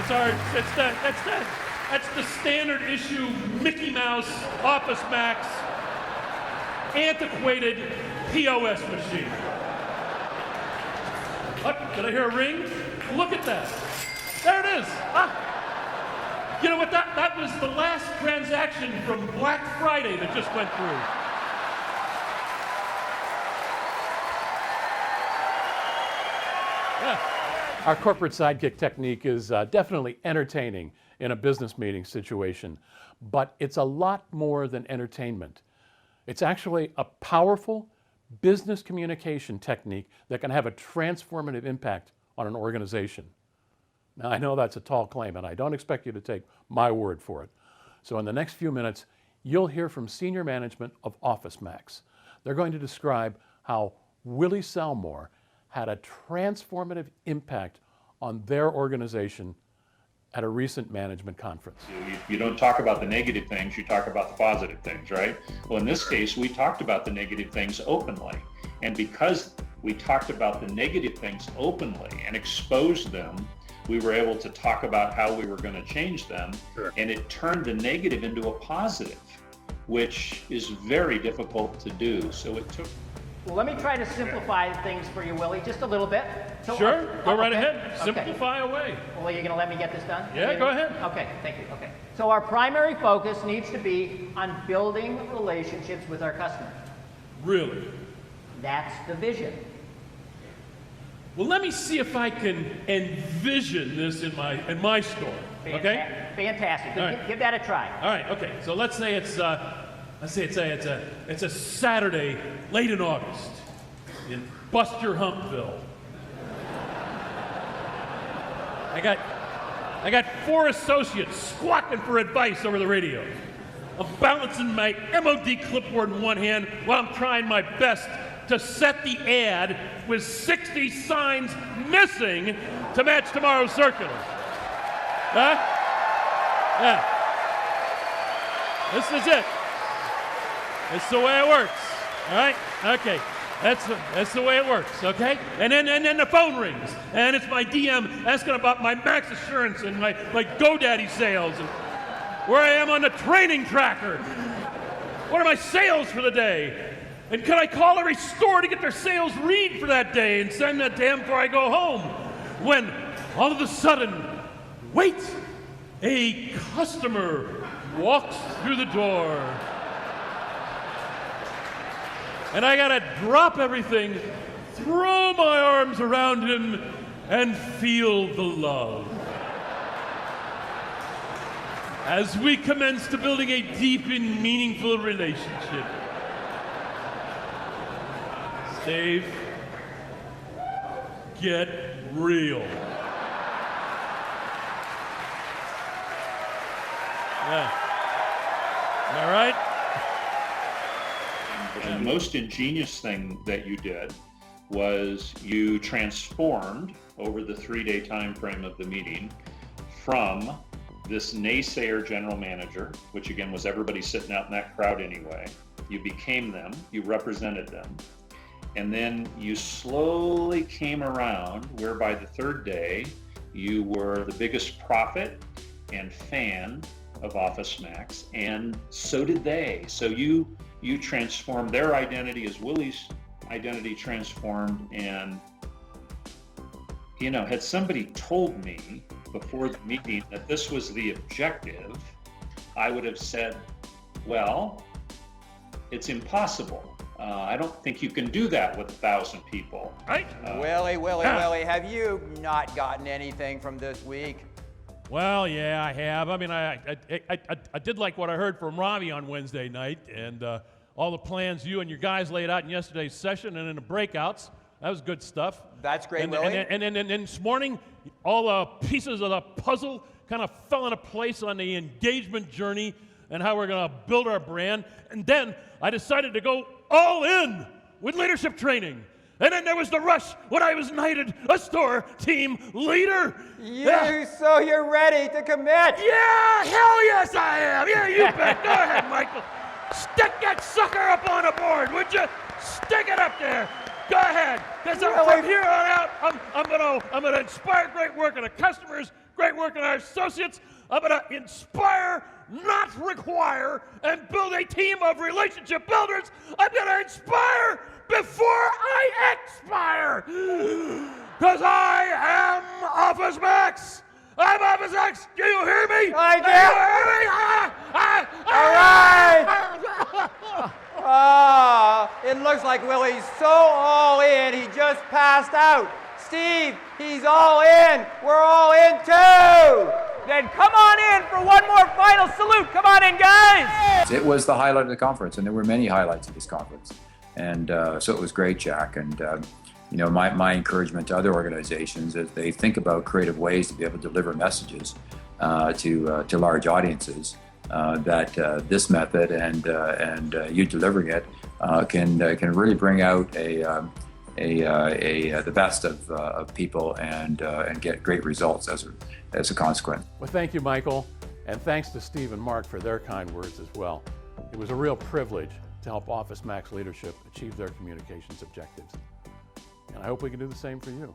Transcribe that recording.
Sarge. That's the standard issue Mickey Mouse Office Max antiquated POS machine. Oh, did I hear a ring? Look at that. There it is. Ah. You know what? That was the last transaction from Black Friday that just went through. Yeah. Our corporate sidekick technique is definitely entertaining in a business meeting situation, but it's a lot more than entertainment. It's actually a powerful business communication technique that can have a transformative impact on an organization. Now, I know that's a tall claim, and I don't expect you to take my word for it. So in the next few minutes, you'll hear from senior management of Office Max. They're going to describe how Willie Selmore had a transformative impact on their organization at a recent management conference. You don't talk about the negative things, you talk about the positive things, right? Well, in this case, we talked about the negative things openly. And because we talked about the negative things openly and exposed them, we were able to talk about how we were going to change them. Sure. And it turned the negative into a positive, which is very difficult to do. So it took... Well, let me try to simplify things for you, Willie, just a little bit. So, sure, go right ahead. Simplify away. Well, you're going to let me get this done? Yeah, go ahead. Okay, thank you. Okay. So our primary focus needs to be on building relationships with our customers. Really? That's the vision. Well, let me see if I can envision this in my store. Okay? Fantastic. Right. Give that a try. All right. Okay. So let's say it's a Saturday late in August in Buster Humpville. I got 4 associates squawking for advice over the radio. I'm balancing my MOD clipboard in one hand while I'm trying my best to set the ad with 60 signs missing to match tomorrow's circular. Huh? Yeah. This is it. That's the way it works. All right? Okay. That's the way it works, okay? And then the phone rings, and it's my DM asking about my Max Assurance and my GoDaddy sales, and where I am on the training tracker. What are my sales for the day? And can I call every store to get their sales read for that day and send that to them before I go home? When all of a sudden, wait, a customer walks through the door. And I gotta drop everything, throw my arms around him, and feel the love. As we commence to building a deep and meaningful relationship. Steve, get real. Yeah. All right? The most ingenious thing that you did was you transformed over the 3-day time frame of the meeting from this naysayer general manager, which again was everybody sitting out in that crowd anyway. You became them, you represented them, and then you slowly came around where by the 3rd day you were the biggest prophet and fan of Office Max, and so did they. So you transformed their identity as Willie's identity transformed. And you know, had somebody told me before the meeting that this was the objective, I would have said, well, it's impossible. I don't think you can do that with 1,000 people. Right? Willie, have you not gotten anything from this week? Well, yeah, I have. I mean, I did like what I heard from Ravi on Wednesday night, and all the plans you and your guys laid out in yesterday's session and in the breakouts. That was good stuff. That's great, Willie. Willie. And this morning, all the pieces of the puzzle kind of fell into place on the engagement journey and how we're going to build our brand. And then I decided to go all in with leadership training. And then there was the rush when I was knighted a store team leader. So you're ready to commit? Yeah, hell yes I am. Yeah, you bet. Go ahead, Michael. Stick that sucker up on a board, would you? Stick it up there. Go ahead. Because from here on out, I'm gonna inspire great work in the customers, great work on our associates. I'm going to inspire, not require, and build a team of relationship builders. I'm going to inspire before I expire. Because I am Office Max. I'm Office Max. Do you hear me? I do. You hear me? It looks like Willie's so all in, he just passed out. Steve, he's all in. We're all in too. Then come on in for one more final salute. Come on in, guys. It was the highlight of the conference, and there were many highlights of this conference. And so it was great, Jack. And you know, my encouragement to other organizations as they think about creative ways to be able to deliver messages to large audiences, that this method and you delivering it can really bring out the best of people and get great results as a consequence. Well, thank you, Michael, and thanks to Steve and Mark for their kind words as well. It was a real privilege to help Office Max leadership achieve their communications objectives. And I hope we can do the same for you.